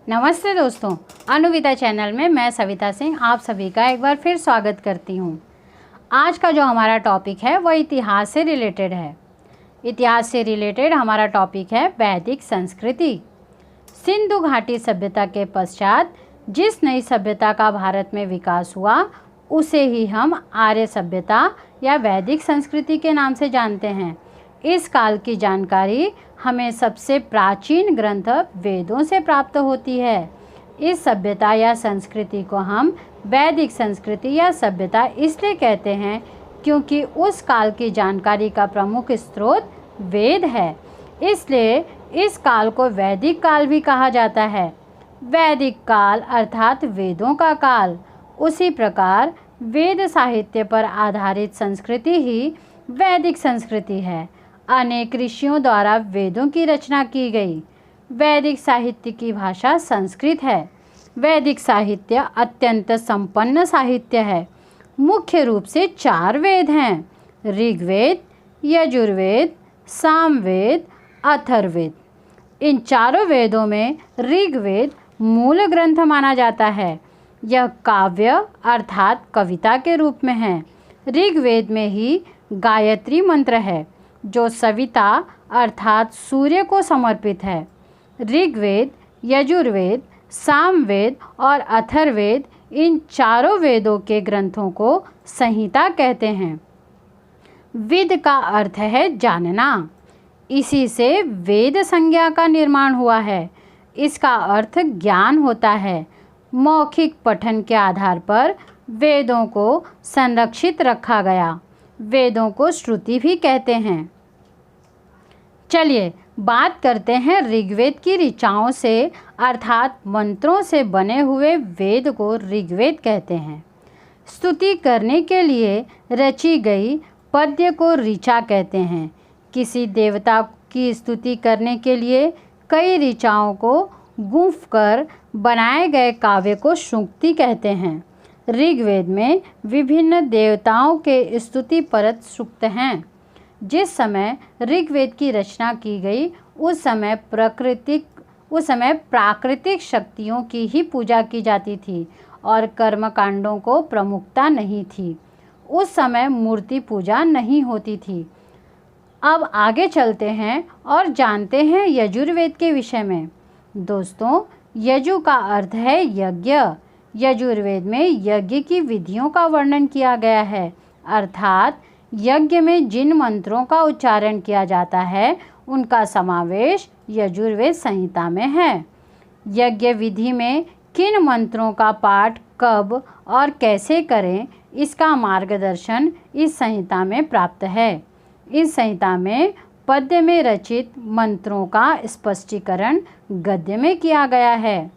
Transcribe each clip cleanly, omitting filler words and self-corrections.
नमस्ते दोस्तों, अनुविता चैनल में मैं सविता सिंह आप सभी का एक बार फिर स्वागत करती हूँ। आज का जो हमारा टॉपिक है वह इतिहास से रिलेटेड है। इतिहास से रिलेटेड हमारा टॉपिक है वैदिक संस्कृति। सिंधु घाटी सभ्यता के पश्चात जिस नई सभ्यता का भारत में विकास हुआ उसे ही हम आर्य सभ्यता या वैदिक संस्कृति के नाम से जानते हैं। इस काल की जानकारी हमें सबसे प्राचीन ग्रंथ वेदों से प्राप्त होती है। इस सभ्यता या संस्कृति को हम वैदिक संस्कृति या सभ्यता इसलिए कहते हैं क्योंकि उस काल की जानकारी का प्रमुख स्रोत वेद है। इसलिए इस काल को वैदिक काल भी कहा जाता है। वैदिक काल अर्थात वेदों का काल। उसी प्रकार वेद साहित्य पर आधारित संस्कृति ही वैदिक संस्कृति है। अनेक ऋषियों द्वारा वेदों की रचना की गई। वैदिक साहित्य की भाषा संस्कृत है। वैदिक साहित्य अत्यंत संपन्न साहित्य है। मुख्य रूप से 4 वेद हैं: ऋग्वेद, यजुर्वेद, सामवेद, अथर्ववेद। इन चारों वेदों में ऋग्वेद मूल ग्रंथ माना जाता है। यह काव्य अर्थात कविता के रूप में है। ऋग्वेद में ही गायत्री मंत्र है जो सविता अर्थात सूर्य को समर्पित है। ऋग्वेद, यजुर्वेद, सामवेद और अथर्ववेद इन चारों वेदों के ग्रंथों को संहिता कहते हैं। विद का अर्थ है जानना। इसी से वेद संज्ञा का निर्माण हुआ है। इसका अर्थ ज्ञान होता है। मौखिक पठन के आधार पर वेदों को संरक्षित रखा गया। वेदों को श्रुति भी कहते हैं। चलिए बात करते हैं ऋग्वेद की ऋचाओं से अर्थात मंत्रों से बने हुए वेद को ऋग्वेद कहते हैं। स्तुति करने के लिए रची गई पद्य को ऋचा कहते हैं। किसी देवता की स्तुति करने के लिए कई ऋचाओं को गूंथ कर बनाए गए काव्य को सूक्ति कहते हैं। ऋग्वेद में विभिन्न देवताओं के स्तुति परत सूक्त हैं। जिस समय ऋग्वेद की रचना की गई उस समय प्राकृतिक शक्तियों की ही पूजा की जाती थी और कर्मकांडों को प्रमुखता नहीं थी। उस समय मूर्ति पूजा नहीं होती थी। अब आगे चलते हैं और जानते हैं यजुर्वेद के विषय में। दोस्तों, यजु का अर्थ है यज्ञ। यजुर्वेद में यज्ञ की विधियों का वर्णन किया गया है अर्थात यज्ञ में जिन मंत्रों का उच्चारण किया जाता है उनका समावेश यजुर्वेद संहिता में है। यज्ञ विधि में किन मंत्रों का पाठ कब और कैसे करें इसका मार्गदर्शन इस संहिता में प्राप्त है। इस संहिता में पद्य में रचित मंत्रों का स्पष्टीकरण गद्य में किया गया है।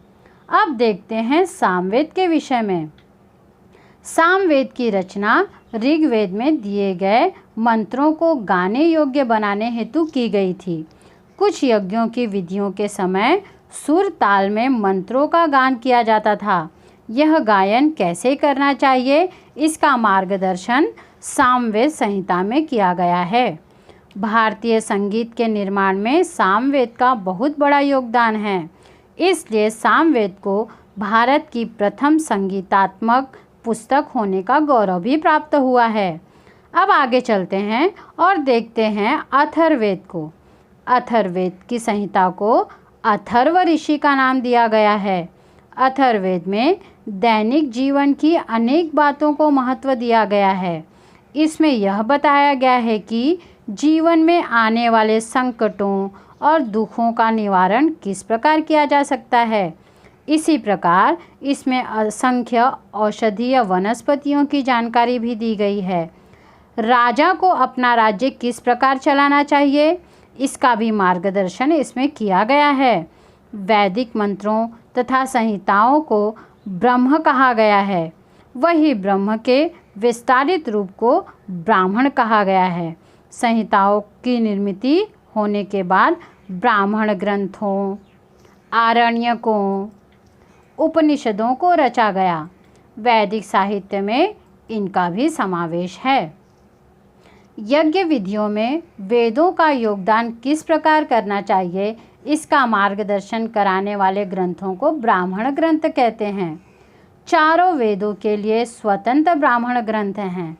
अब देखते हैं सामवेद के विषय में। सामवेद की रचना ऋग्वेद में दिए गए मंत्रों को गाने योग्य बनाने हेतु की गई थी। कुछ यज्ञों की विधियों के समय सुर ताल में मंत्रों का गान किया जाता था। यह गायन कैसे करना चाहिए इसका मार्गदर्शन सामवेद संहिता में किया गया है। भारतीय संगीत के निर्माण में सामवेद का बहुत बड़ा योगदान है। इसलिए सामवेद को भारत की प्रथम संगीतात्मक पुस्तक होने का गौरव भी प्राप्त हुआ है। अब आगे चलते हैं और देखते हैं अथर्ववेद को। अथर्ववेद की संहिता को अथर्व ऋषि का नाम दिया गया है। अथर्ववेद में दैनिक जीवन की अनेक बातों को महत्व दिया गया है। इसमें यह बताया गया है कि जीवन में आने वाले संकटों और दुखों का निवारण किस प्रकार किया जा सकता है। इसी प्रकार इसमें असंख्य औषधीय वनस्पतियों की जानकारी भी दी गई है। राजा को अपना राज्य किस प्रकार चलाना चाहिए इसका भी मार्गदर्शन इसमें किया गया है। वैदिक मंत्रों तथा संहिताओं को ब्रह्म कहा गया है। वही ब्रह्म के विस्तारित रूप को ब्राह्मण कहा गया है। संहिताओं की निर्मित होने के बाद ब्राह्मण ग्रंथों, आरण्यकों, उपनिषदों को रचा गया। वैदिक साहित्य में इनका भी समावेश है। यज्ञ विधियों में वेदों का योगदान किस प्रकार करना चाहिए इसका मार्गदर्शन कराने वाले ग्रंथों को ब्राह्मण ग्रंथ कहते हैं। चारों वेदों के लिए स्वतंत्र ब्राह्मण ग्रंथ हैं।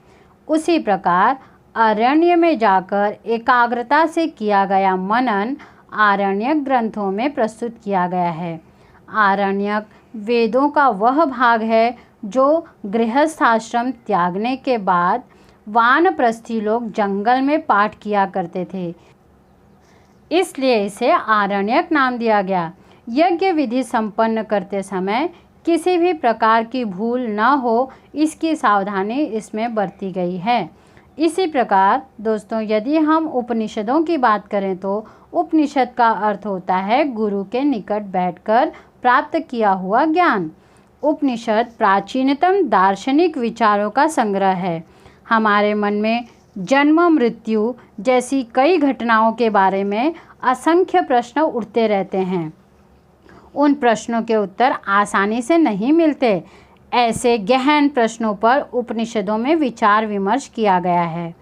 उसी प्रकार आरण्य में जाकर एकाग्रता से किया गया मनन आरण्यक ग्रंथों में प्रस्तुत किया गया है। आरण्यक वेदों का वह भाग है जो गृहस्थाश्रम त्यागने के बाद वानप्रस्थी लोग जंगल में पाठ किया करते थे, इसलिए इसे आरण्यक नाम दिया गया। यज्ञ विधि संपन्न करते समय किसी भी प्रकार की भूल न हो, इसकी सावधानी इसमें बरती गई है। इसी प्रकार दोस्तों, यदि हम उपनिषदों की बात करें तो उपनिषद का अर्थ होता है गुरु के निकट बैठकर प्राप्त किया हुआ ज्ञान। उपनिषद प्राचीनतम दार्शनिक विचारों का संग्रह है। हमारे मन में जन्म मृत्यु जैसी कई घटनाओं के बारे में असंख्य प्रश्न उठते रहते हैं। उन प्रश्नों के उत्तर आसानी से नहीं मिलते। ऐसे गहन प्रश्नों पर उपनिषदों में विचार विमर्श किया गया है।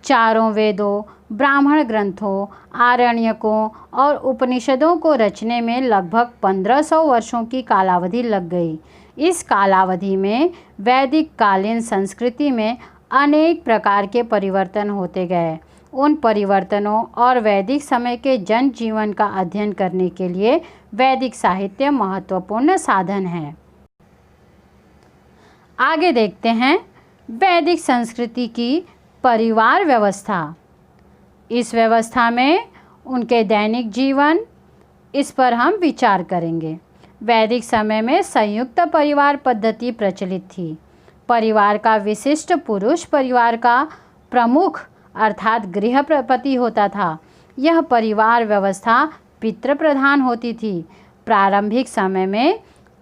चारों वेदों, ब्राह्मण ग्रंथों, आरण्यकों और उपनिषदों को रचने में लगभग 1500 वर्षों की कालावधि लग गई। इस कालावधि में वैदिक कालीन संस्कृति में अनेक प्रकार के परिवर्तन होते गए। उन परिवर्तनों और वैदिक समय के जन जीवन का अध्ययन करने के लिए वैदिक साहित्य महत्वपूर्ण साधन है। आगे देखते हैं वैदिक संस्कृति की परिवार व्यवस्था। इस व्यवस्था में उनके दैनिक जीवन, इस पर हम विचार करेंगे। वैदिक समय में संयुक्त परिवार पद्धति प्रचलित थी। परिवार का विशिष्ट पुरुष परिवार का प्रमुख अर्थात गृहपति होता था। यह परिवार व्यवस्था पितृ प्रधान होती थी। प्रारंभिक समय में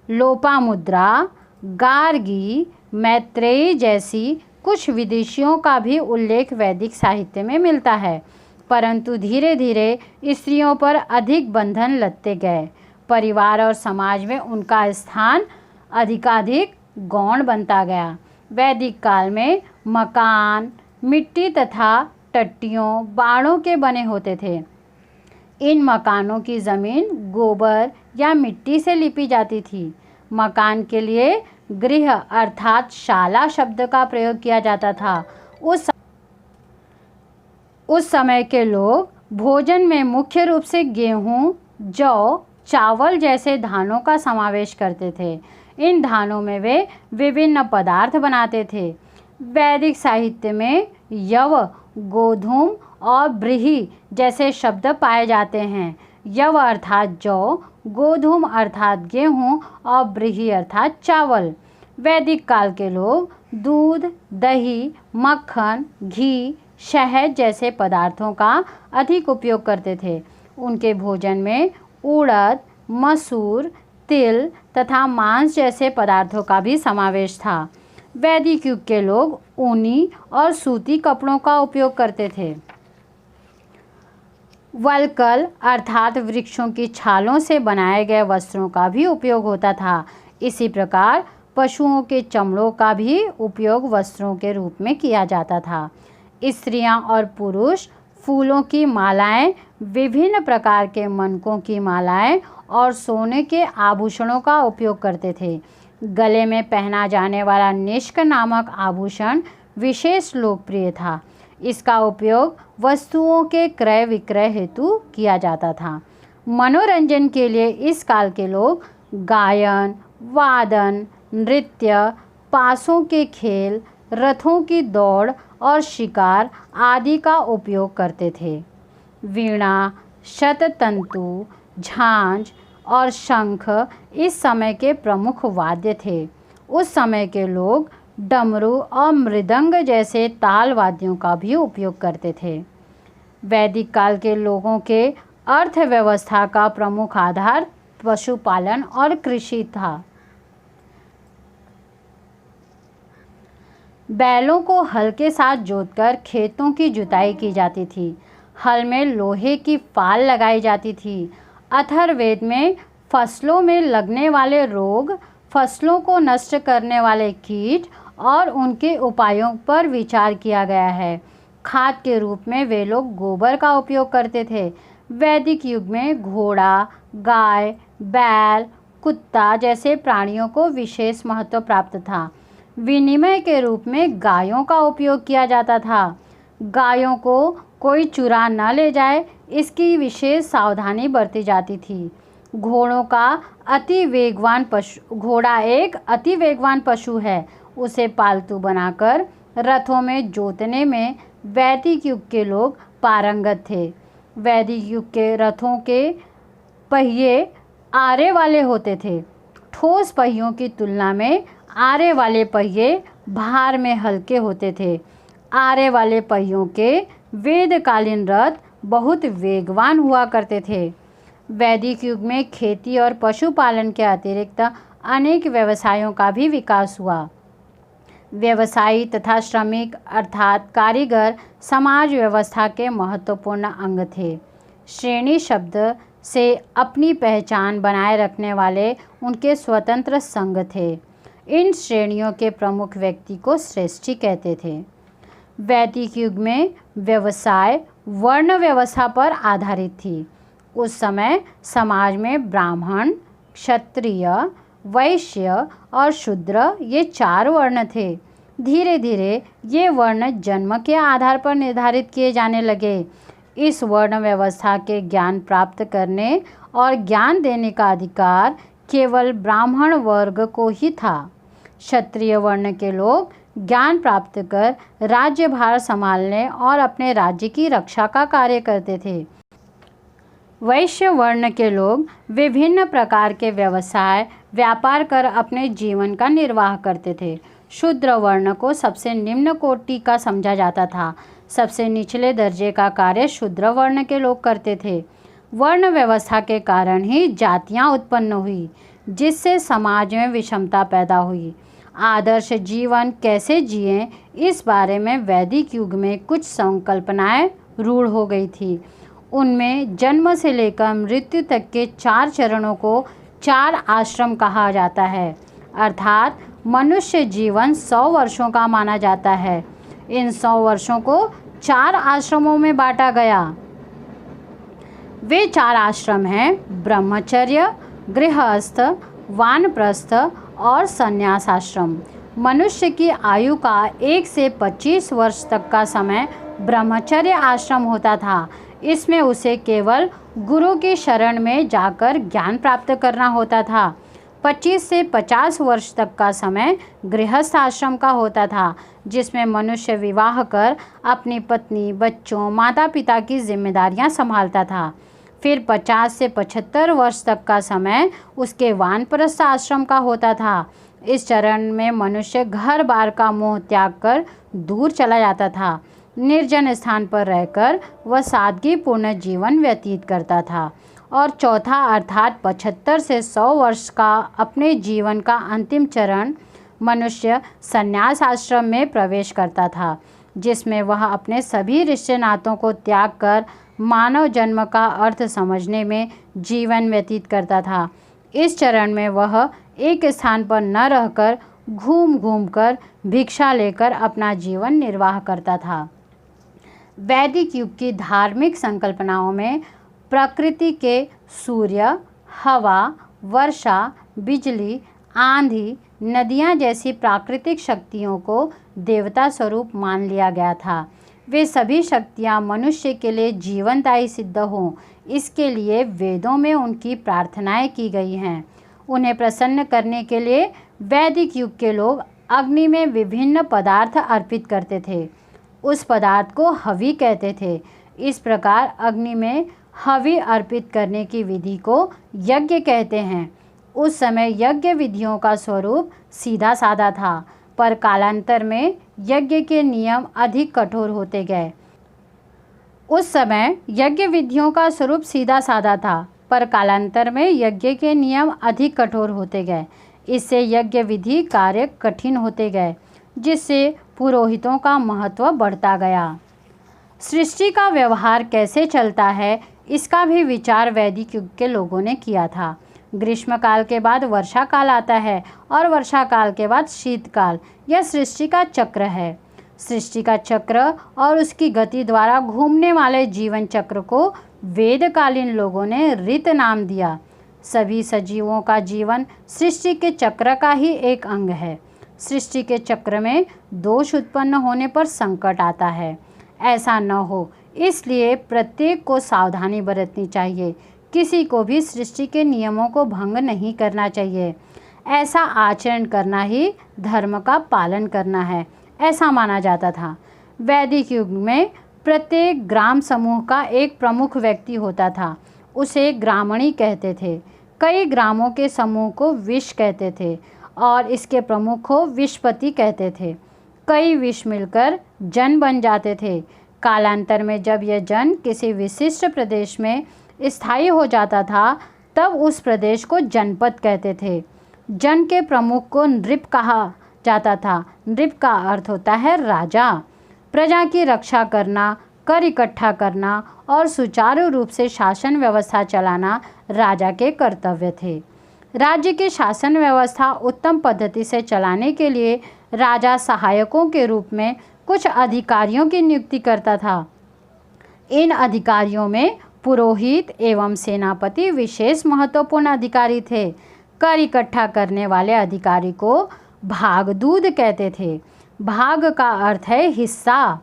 लोपामुद्रा, गार्गी, मैत्रेयी जैसी कुछ विदेशियों का भी उल्लेख वैदिक साहित्य में मिलता है, परंतु धीरे धीरे स्त्रियों पर अधिक बंधन लगते गए। परिवार और समाज में उनका स्थान अधिकाधिक गौण बनता गया। वैदिक काल में मकान मिट्टी तथा टट्टियों, बाड़ों के बने होते थे। इन मकानों की ज़मीन गोबर या मिट्टी से लिपी जाती थी। मकान के लिए गृह अर्थात शाला शब्द का प्रयोग किया जाता था। उस समय के लोग भोजन में मुख्य रूप से गेहूं, जौ, चावल जैसे धानों का समावेश करते थे। इन धानों में वे विभिन्न पदार्थ बनाते थे। वैदिक साहित्य में यव, गोधूम और ब्रीही जैसे शब्द पाए जाते हैं। यव अर्थात जौ, गोधूम अर्थात गेहूं और ब्रीही अर्थात चावल। वैदिक काल के लोग दूध, दही, मक्खन, घी, शहद जैसे पदार्थों का अधिक उपयोग करते थे। उनके भोजन में उड़द, मसूर, तिल तथा मांस जैसे पदार्थों का भी समावेश था। वैदिक युग के लोग ऊनी और सूती कपड़ों का उपयोग करते थे। वल्कल अर्थात वृक्षों की छालों से बनाए गए वस्त्रों का भी उपयोग होता था। इसी प्रकार पशुओं के चमड़ों का भी उपयोग वस्त्रों के रूप में किया जाता था। स्त्रियां और पुरुष फूलों की मालाएं, विभिन्न प्रकार के मनकों की मालाएं और सोने के आभूषणों का उपयोग करते थे। गले में पहना जाने वाला निष्क नामक आभूषण विशेष लोकप्रिय था। इसका उपयोग वस्तुओं के क्रय विक्रय हेतु किया जाता था। मनोरंजन के लिए इस काल के लोग गायन, वादन, नृत्य, पासों के खेल, रथों की दौड़ और शिकार आदि का उपयोग करते थे। वीणा, शततंतु, झांझ और शंख इस समय के प्रमुख वाद्य थे। उस समय के लोग डमरू और मृदंग जैसे ताल वाद्यों का भी उपयोग करते थे। वैदिक काल के लोगों के अर्थव्यवस्था का प्रमुख आधार पशुपालन और कृषि था। बैलों को हल के साथ जोतकर खेतों की जुताई की जाती थी। हल में लोहे की फाल लगाई जाती थी। अथर्ववेद में फसलों में लगने वाले रोग, फसलों को नष्ट करने वाले कीट और उनके उपायों पर विचार किया गया है। खाद के रूप में वे लोग गोबर का उपयोग करते थे। वैदिक युग में घोड़ा, गाय, बैल, कुत्ता जैसे प्राणियों को विशेष महत्व प्राप्त था। विनिमय के रूप में गायों का उपयोग किया जाता था। गायों को कोई चुरा न ले जाए, इसकी विशेष सावधानी बरती जाती थी। घोड़ा एक अति वेगवान पशु है। उसे पालतू बनाकर रथों में जोतने में वैदिक युग के लोग पारंगत थे। वैदिक युग के रथों के पहिए आरे वाले होते थे। ठोस पहियों की तुलना में आरे वाले पहिए भार में हल्के होते थे। आरे वाले पहियों के वेदकालीन रथ बहुत वेगवान हुआ करते थे। वैदिक युग में खेती और पशुपालन के अतिरिक्त अनेक व्यवसायों का भी विकास हुआ। व्यवसायी तथा श्रमिक अर्थात कारीगर समाज व्यवस्था के महत्वपूर्ण अंग थे। श्रेणी शब्द से अपनी पहचान बनाए रखने वाले उनके स्वतंत्र संघ थे। इन श्रेणियों के प्रमुख व्यक्ति को श्रेष्ठी कहते थे। वैदिक युग में व्यवसाय वर्ण व्यवस्था पर आधारित थी। उस समय समाज में ब्राह्मण, क्षत्रिय, वैश्य और शूद्र ये 4 वर्ण थे। धीरे धीरे ये वर्ण जन्म के आधार पर निर्धारित किए जाने लगे। इस वर्ण व्यवस्था के ज्ञान प्राप्त करने और ज्ञान देने का अधिकार केवल ब्राह्मण वर्ग को ही था। क्षत्रिय वर्ण के लोग ज्ञान प्राप्त कर राज्यभार संभालने और अपने राज्य की रक्षा का कार्य करते थे। वैश्य वर्ण के लोग विभिन्न प्रकार के व्यापार कर अपने जीवन का निर्वाह करते थे। शूद्र वर्ण को सबसे निम्न कोटि का समझा जाता था। सबसे निचले दर्जे का कार्य शूद्र वर्ण के लोग करते थे। वर्ण व्यवस्था के कारण ही जातियां उत्पन्न हुई, जिससे समाज में विषमता पैदा हुई। आदर्श जीवन कैसे जिएं, इस बारे में वैदिक युग में कुछ संकल्पनाएं रूढ़ हो गई थी। उनमें जन्म से लेकर मृत्यु तक के 4 चरणों को 4 आश्रम कहा जाता है, अर्थात मनुष्य जीवन 100 वर्षों का माना जाता है। इन 100 वर्षों को 4 आश्रमों में बांटा गया। वे 4 आश्रम हैं ब्रह्मचर्य, गृहस्थ, वानप्रस्थ और संन्यास आश्रम। मनुष्य की आयु का 1 से 25 वर्ष तक का समय ब्रह्मचर्य आश्रम होता था। इसमें उसे केवल गुरु की शरण में जाकर ज्ञान प्राप्त करना होता था। 25 से 50 वर्ष तक का समय गृहस्थ आश्रम का होता था, जिसमें मनुष्य विवाह कर अपनी पत्नी, बच्चों, माता पिता की जिम्मेदारियां संभालता था। फिर 50 से 75 वर्ष तक का समय उसके वानप्रस्थ आश्रम का होता था। इस चरण में मनुष्य घर बार का मोह त्याग कर दूर चला जाता था। निर्जन स्थान पर रहकर वह सादगीपूर्ण जीवन व्यतीत करता था। और चौथा अर्थात 75 से 100 वर्ष का अपने जीवन का अंतिम चरण मनुष्य संन्यास आश्रम में प्रवेश करता था, जिसमें वह अपने सभी रिश्ते नातों को त्याग कर मानव जन्म का अर्थ समझने में जीवन व्यतीत करता था। इस चरण में वह एक स्थान पर न रहकर घूम घूम कर भिक्षा लेकर अपना जीवन निर्वाह करता था। वैदिक युग की धार्मिक संकल्पनाओं में प्रकृति के सूर्य, हवा, वर्षा, बिजली, आंधी, नदियाँ जैसी प्राकृतिक शक्तियों को देवता स्वरूप मान लिया गया था। वे सभी शक्तियाँ मनुष्य के लिए जीवनदायी सिद्ध हों, इसके लिए वेदों में उनकी प्रार्थनाएं की गई हैं। उन्हें प्रसन्न करने के लिए वैदिक युग के लोग अग्नि में विभिन्न पदार्थ अर्पित करते थे। उस पदार्थ को हवि कहते थे। इस प्रकार अग्नि में हवि अर्पित करने की विधि को यज्ञ कहते हैं। उस समय यज्ञ विधियों का स्वरूप सीधा साधा था, पर कालांतर में यज्ञ के नियम अधिक कठोर होते गए। उस समय यज्ञ विधियों का स्वरूप सीधा साधा था, पर कालांतर में यज्ञ के नियम अधिक कठोर होते गए। इससे यज्ञ विधि कार्य कठिन होते गए, जिससे पुरोहितों का महत्व बढ़ता गया। सृष्टि का व्यवहार कैसे चलता है, इसका भी विचार वैदिक युग के लोगों ने किया था। ग्रीष्म काल के बाद वर्षा काल आता है और वर्षा काल के बाद शीतकाल। यह सृष्टि का चक्र है। सृष्टि का चक्र और उसकी गति द्वारा घूमने वाले जीवन चक्र को वेदकालीन लोगों ने ऋत नाम दिया। सभी सजीवों का जीवन सृष्टि के चक्र का ही एक अंग है। सृष्टि के चक्र में दोष उत्पन्न होने पर संकट आता है। ऐसा न हो, इसलिए प्रत्येक को सावधानी बरतनी चाहिए। किसी को भी सृष्टि के नियमों को भंग नहीं करना चाहिए। ऐसा आचरण करना ही धर्म का पालन करना है, ऐसा माना जाता था। वैदिक युग में प्रत्येक ग्राम समूह का एक प्रमुख व्यक्ति होता था। उसे ग्रामणी कहते थे। कई ग्रामों के समूह को विश कहते थे और इसके प्रमुख को विशपति कहते थे। कई विश मिलकर जन बन जाते थे। कालांतर में जब यह जन किसी विशिष्ट प्रदेश में स्थायी हो जाता था, तब उस प्रदेश को जनपद कहते थे। जन के प्रमुख को नृप कहा जाता था। नृप का अर्थ होता है राजा। प्रजा की रक्षा करना, कर इकट्ठा करना और सुचारू रूप से शासन व्यवस्था चलाना राजा के कर्तव्य थे। राज्य की शासन व्यवस्था उत्तम पद्धति से चलाने के लिए राजा सहायकों के रूप में कुछ अधिकारियों की नियुक्ति करता था। इन अधिकारियों में पुरोहित एवं सेनापति विशेष महत्वपूर्ण अधिकारी थे। कर इकट्ठा करने वाले अधिकारी को भागदूत कहते थे। भाग का अर्थ है हिस्सा।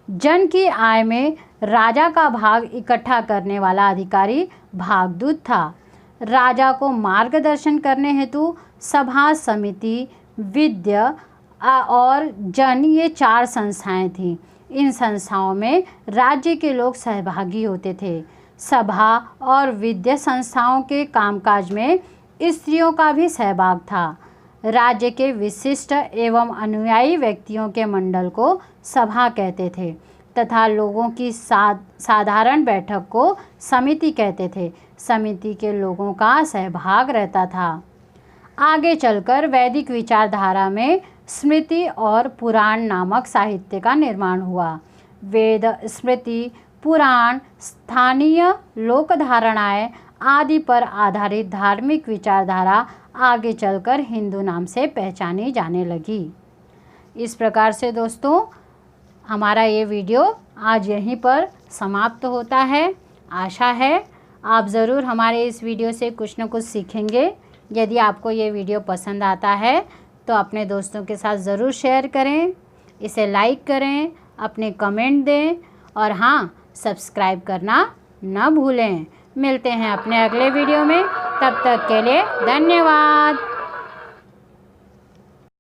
जन की आय में राजा का भाग इकट्ठा करने वाला अधिकारी भागदूत था। राजा को मार्गदर्शन करने हेतु सभा, समिति, विद्य और जन, ये 4 संस्थाएं थीं। इन संस्थाओं में राज्य के लोग सहभागी होते थे। सभा और विद्या संस्थाओं के कामकाज में स्त्रियों का भी सहभाग था। राज्य के विशिष्ट एवं अनुयायी व्यक्तियों के मंडल को सभा कहते थे तथा लोगों की साधारण बैठक को समिति कहते थे। समिति के लोगों का सहभाग रहता था। आगे चलकर वैदिक विचारधारा में स्मृति और पुराण नामक साहित्य का निर्माण हुआ। वेद, स्मृति, पुराण, स्थानीय लोक धारणाएं आदि पर आधारित धार्मिक विचारधारा आगे चलकर हिंदू नाम से पहचानी जाने लगी। इस प्रकार से दोस्तों, हमारा ये वीडियो आज यहीं पर समाप्त होता है। आशा है आप ज़रूर हमारे इस वीडियो से कुछ न कुछ सीखेंगे। यदि आपको ये वीडियो पसंद आता है तो अपने दोस्तों के साथ ज़रूर शेयर करें, इसे लाइक करें, अपने कमेंट दें और हाँ, सब्सक्राइब करना न भूलें। मिलते हैं अपने अगले वीडियो में, तब तक के लिए धन्यवाद।